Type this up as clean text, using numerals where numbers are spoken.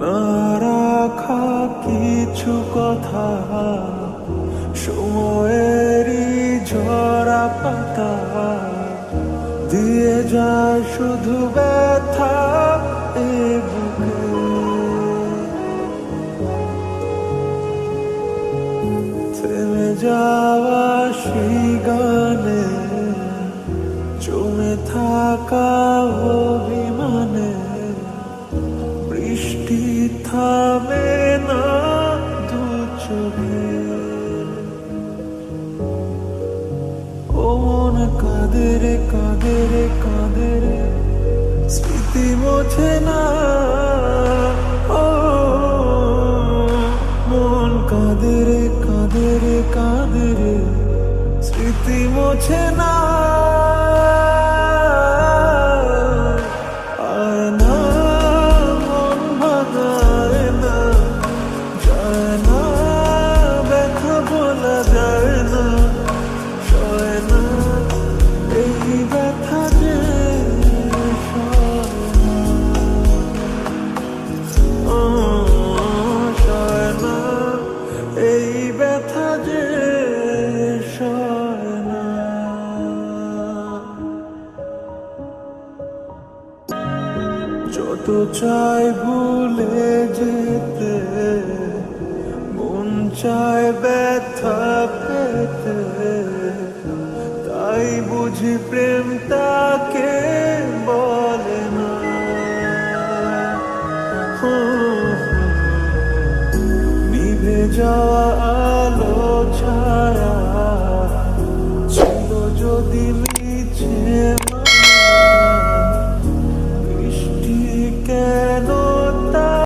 না রাখা কিছু কথা, সময়েরই ঝরা পাতা দিয়ে যায় শুধু ব্যথা এ বুকে। থেমে যাওয়া সেই গানে, জমে থাকা অভিমানে, বৃষ্টি থামে না দু চোখে। ও মন কাঁদে রে কাঁদে রে কাঁদে রে, স্মৃতি মোছে না। ও মন কাঁদে রে কাঁদে রে কাঁদে রে, স্মৃতি মোছে না। আয় না মন ভাঙায় না, যায় না ব্যথা বলা যায় না, সয় না এই ব্যথা যে সয় না। ও সয় না এই ব্যথা যে সয় না। যত চাই ভুলে যেতে, মন চায় ব্যথা পেতে, তাই বুঝি প্রেম তাকে বলে না। নিভে যাওয়া